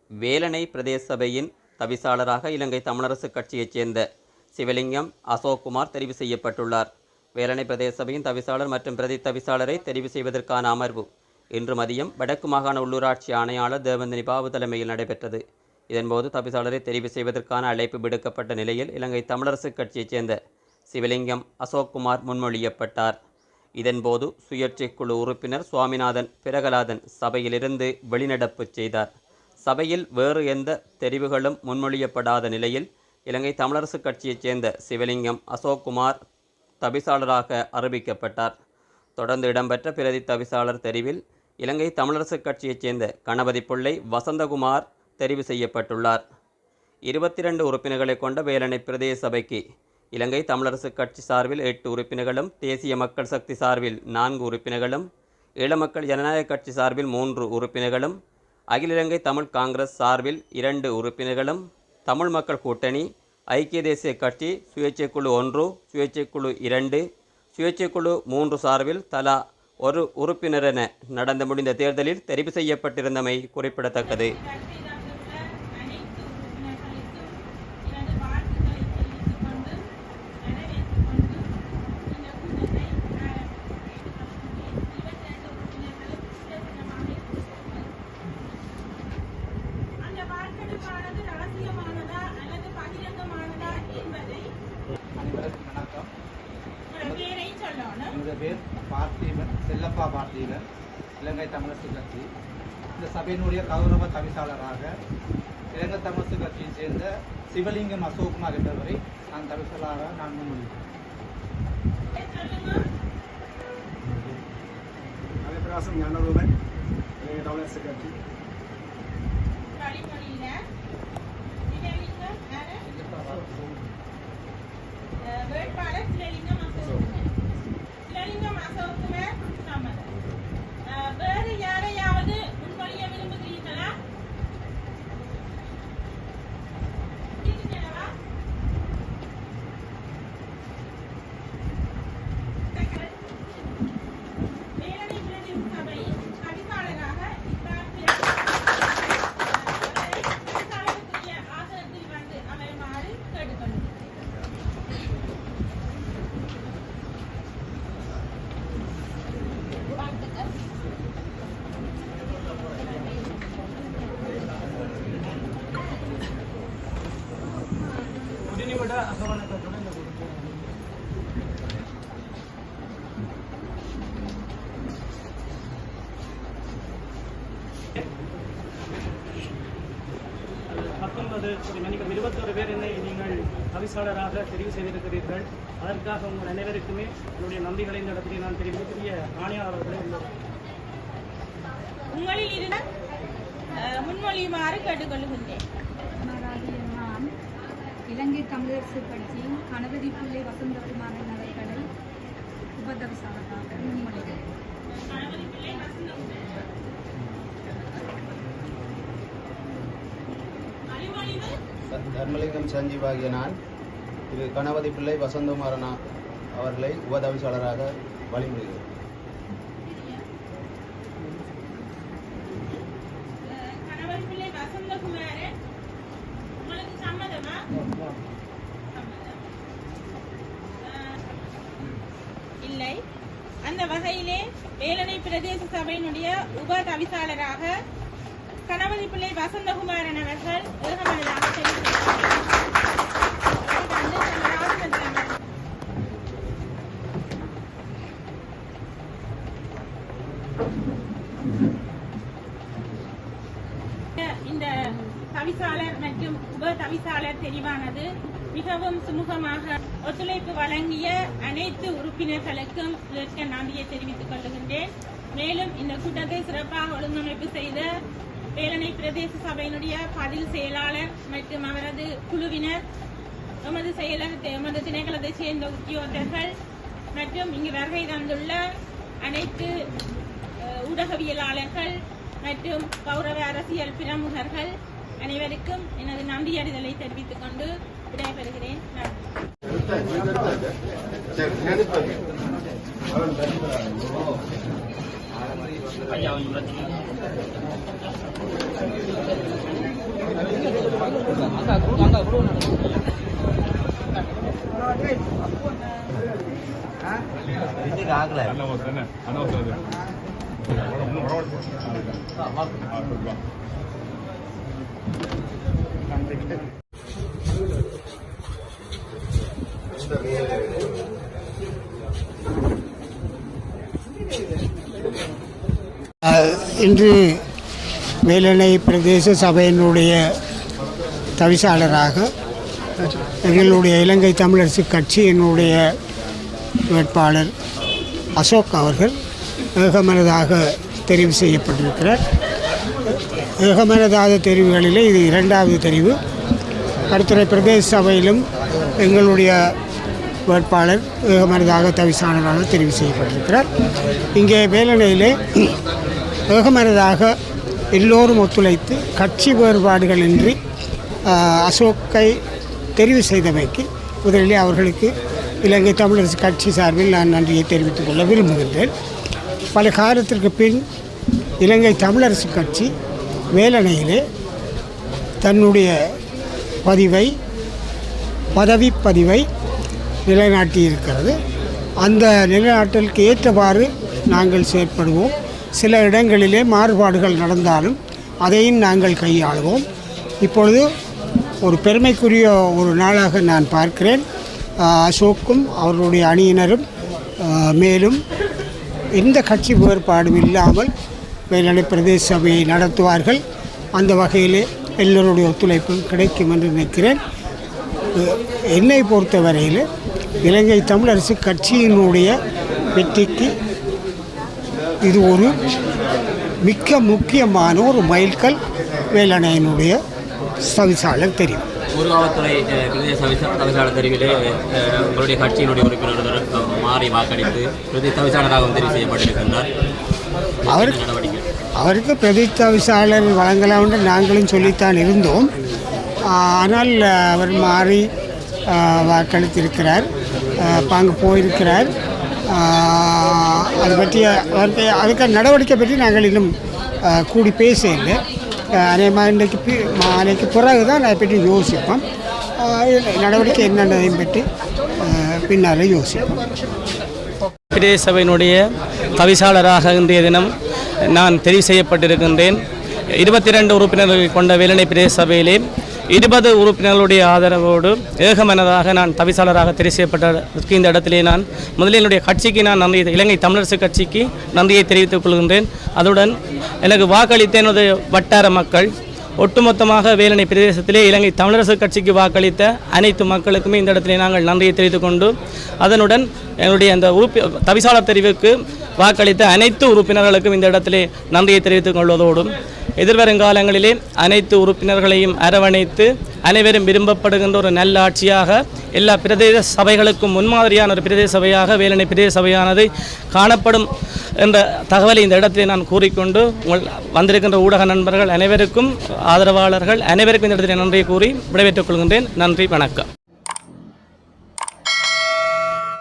வேலணை பிரதேச சபையின் தவிசாளராக இலங்கை தமிழரசு கட்சியைச் சேர்ந்த சிவலிங்கம் அசோக்குமார் தெரிவு செய்யப்பட்டுள்ளார். வேலணை பிரதேச சபையின் தவிசாளர் மற்றும் பிரதி தவிசாளரை தெரிவு செய்வதற்கான அமர்வு இன்று மதியம் வடக்கு மாகாண உள்ளூராட்சி ஆணையாளர் தேவந்தினி பாபு தலைமையில் நடைபெற்றது. இதன்போது தவிசாளரை தெரிவு செய்வதற்கான அழைப்பு விடுக்கப்பட்ட நிலையில் இலங்கை தமிழரசு கட்சியைச் சேர்ந்த சிவலிங்கம் அசோக்குமார் முன்மொழியப்பட்டார். இதன்போது சுயேட்சை குழு உறுப்பினர் சுவாமிநாதன் பிரகலாதன் சபையிலிருந்து வெளிநடப்பு செய்தார். சபையில் வேறு எந்த தெரிவுகளும் முன்மொழியப்படாத நிலையில் இலங்கை தமிழரசு கட்சியைச் சேர்ந்த சிவலிங்கம் அசோக்குமார் தவிசாளராக அறிவிக்கப்பட்டார். தொடர்ந்து இடம்பெற்ற பிரதி தவிசாளர் தெரிவில் இலங்கை தமிழரசு கட்சியைச் சேர்ந்த கணபதி பிள்ளை வசந்தகுமார் தெரிவு செய்யப்பட்டுள்ளார். 22 உறுப்பினர்களை கொண்ட வேலணை பிரதேச சபைக்கு இலங்கை தமிழரசு கட்சி சார்பில் 8 உறுப்பினர்களும், தேசிய மக்கள் சக்தி சார்பில் 4 உறுப்பினர்களும், ஈழமக்கள் ஜனநாயக கட்சி சார்பில் 3 உறுப்பினர்களும், அகில இலங்கை தமிழ் காங்கிரஸ் சார்பில் 2 உறுப்பினர்களும், தமிழ் மக்கள் கூட்டணி, ஐக்கிய தேசிய கட்சி, சுயேட்சை குழு 1, சுயேட்சை குழு 2, சுயேட்சை குழு 3 சார்பில் தலா 1 உறுப்பினர் என நடந்து முடிந்த தேர்தலில் தெரிவு செய்யப்பட்டிருந்தமை குறிப்பிடத்தக்கது. என்னுடைய பேர் பார்த்திபன், செல்லப்பா பார்த்திபன், இலங்கை தமிழரசு கட்சி. இந்த சபையினுடைய கௌரவ தவிசாளராக இலங்கை தமிழரசு கட்சியை சேர்ந்த சிவலிங்கம் அசோக்குமார் என்பவரை நான் தவிசாளராக நான் முன்மொழிகிறேன். அலைபிராசம் ஞானரூபன், இலங்கை தமிழரசு கட்சி. வேட்பாளர் சிவலிங்கம் அசோக்குமார் சம்மதம். வேறு யாரையாவது முன்மொழிய விரும்புகிறீர்களா? வேலணை பிரதேச சபை தவிசாளராக ஆசனத்தில் வந்து அமருமாறு கேட்டுக்கொள்கிறேன். மன்னிக்கும் 21 பேர் என்னை நீங்கள் தவிசாளராக தெரிவு செய்திருக்கிறீர்கள். அதற்காக உங்கள் அனைவருக்குமே என்னுடைய நன்றிகளை இந்த இடத்திலே நான் தெரிவிக்கக்கூடிய ஆணையாளர்களை உங்களில் இருந்த முன்மொழியுமாறு கேட்டுக்கொள்கின்றேன். நான் இலங்கை தமிழரசு கட்சியின் கணபதி பிள்ளை வசந்தகுமாரன் அவர்களை உபதவிசாளராக முன்மொழிகிறேன். தர்மலிங்கம் சஞ்சீவாகிய நான் திரு கணபதி பிள்ளை வசந்தகுமாரன் அவர்களை உபதவிசாளராக வழிமொழிகிறேன். இல்லை. அந்த வகையிலே வேலணை பிரதேச சபையினுடைய உப தவிசாளராக கணபதி பிள்ளை வசந்தகுமாரன் அவர்கள் ஏகமனதாக இந்த தவிசாளர் மற்றும் உப தவிசாளர் தெரிவானது மிகவும் சுமூகமாக ஒத்துழைப்பு வழங்கிய அனைத்து உறுப்பினர்களுக்கும் இதற்கு நன்றியை தெரிவித்துக் கொள்கின்றேன். மேலும் இந்த கூட்டத்தை சிறப்பாக ஒழுங்கமைப்பு செய்த வேலணை பிரதேச சபையினுடைய பதில் செயலாளர் மற்றும் அவரது குழுவினர், எமது செயலர், எமது திணைக்களத்தைச் சேர்ந்த உத்தியோகத்தர்கள் மற்றும் இங்கு வருகை தந்துள்ள அனைத்து ஊடகவியலாளர்கள் மற்றும் கௌரவ அரசியல் பிரமுகர்கள் அனைவருக்கும் எனது நன்றியறிதலை தெரிவித்துக் கொண்டு விடைபெறுகிறேன். நன்றி. இன்று வேலணை பிரதேச சபையினுடைய தவிசாளராக எங்களுடைய இலங்கை தமிழரசு கட்சியினுடைய வேட்பாளர் அசோக் அவர்கள் ஏகமனதாக தெரிவு செய்யப்பட்டிருக்கிறார். ஏகமனதாக தெரிவுகளிலே இது இரண்டாவது தெரிவு. கருத்துறை பிரதேச சபையிலும் எங்களுடைய வேட்பாளர் ஏகமனதாக தவிசாளராக தெரிவு செய்யப்பட்டிருக்கிறார். இங்கே வேலணையிலே ஏகமனதாக எல்லோரும் ஒத்துழைத்து கட்சி வேறுபாடுகளின்றி அசோக்கை தெரிவு செய்தமைக்கு முதலிலே அவர்களுக்கு இலங்கை தமிழரசு கட்சி சார்பில் நான் நன்றியை தெரிவித்துக் கொள்ள விரும்புகின்றேன். பல காலத்திற்கு பின் இலங்கை தமிழரசு கட்சி வேலணையிலே தன்னுடைய பதவி பதிவை நிலைநாட்டியிருக்கிறது. அந்த நிலைநாட்டலுக்கு ஏற்றவாறு நாங்கள் செயற்படுவோம். சில இடங்களிலே மாறுபாடுகள் நடந்தாலும் அதையும் நாங்கள் கையாளுவோம். இப்பொழுது ஒரு பெருமைக்குரிய ஒரு நாளாக நான் பார்க்கிறேன். அசோக்கும் அவர்களுடைய அணியினரும் மேலும் எந்த கட்சி வேறுபாடும் இல்லாமல் வேலணை பிரதேச சபையை நடத்துவார்கள். அந்த வகையிலே எல்லோருடைய ஒத்துழைப்பும் கிடைக்கும் என்று நினைக்கிறேன். என்னை பொறுத்தவரையில் இலங்கை தமிழரசு கட்சியினுடைய வெற்றிக்கு இது ஒரு மிக முக்கியமான ஒரு மைல்கல் வேலணையினுடைய தவிசாளர் தெரியும். ஊர்காவத்துறை பிரதேச தவிசாளர் தெரிவிலே உங்களுடைய கட்சியினுடைய உறுப்பினர் மாறி வாக்களித்து பிரதி தவிசாளராகவும் தெரிவு செய்யப்பட்டிருக்கின்றார். அவருக்கு பிரதி தவிசாளர் வழங்கலாம் என்று நாங்களும் சொல்லித்தான் இருந்தோம். ஆனால் அவர் மாறி வாக்களித்திருக்கிறார். அங்கே போயிருக்கிறார். அது பற்றிய அதுக்கான நடவடிக்கை பற்றி நாங்கள் இன்னும் கூடி பேச இல்லை. அன்றைக்கு பிறகு தான் அதை பற்றி யோசிப்போம். நடவடிக்கை என்னென்னதையும் பற்றி பின்னால் யோசிப்போம். பிரதேச சபையினுடைய தவிசாளராக இன்றைய தினம் நான் தெரிவு செய்யப்பட்டிருக்கின்றேன். 22 உறுப்பினர்கள் கொண்ட வேலணை பிரதேச சபையிலே 20 உறுப்பினர்களுடைய ஆதரவோடு ஏகமனதாக நான் தவிசாளராக தெரிவு செய்யப்பட்டதற்கு இந்த இடத்திலே நான் முதலில் என்னுடைய கட்சிக்கு நான் நன்றி, இலங்கை தமிழரசு கட்சிக்கு நன்றியை தெரிவித்துக் கொள்கின்றேன். அதுடன் எனக்கு வாக்களித்த எனது வட்டார மக்கள் ஒட்டுமொத்தமாக வேலணை பிரதேசத்திலே இலங்கை தமிழரசு கட்சிக்கு வாக்களித்த அனைத்து மக்களுக்குமே இந்த இடத்திலே நாங்கள் நன்றியை தெரிவித்துக் கொண்டு அதனுடன் எங்களுடைய அந்த தவிசாளர் தெரிவுக்கு வாக்களித்த அனைத்து உறுப்பினர்களுக்கும் இந்த இடத்திலே நன்றியை தெரிவித்துக் கொள்வதோடும் எதிர்வருங்காலங்களிலே அனைத்து உறுப்பினர்களையும் அரவணைத்து அனைவரும் விரும்பப்படுகின்ற ஒரு நல்ல ஆட்சியாக எல்லா பிரதேச சபைகளுக்கும் முன்மாதிரியான ஒரு பிரதேச சபையாக வேலணை பிரதேச சபையானது காணப்படும் என்ற தகவலை இந்த இடத்திலே நான் கூறிக்கொண்டு வந்திருக்கின்ற ஊடக நண்பர்கள் அனைவருக்கும் ஆதரவாளர்கள் அனைவருக்கும் இந்த இடத்திலே நன்றியை கூறி விடைபெற்றுக் கொள்கின்றேன். நன்றி, வணக்கம்.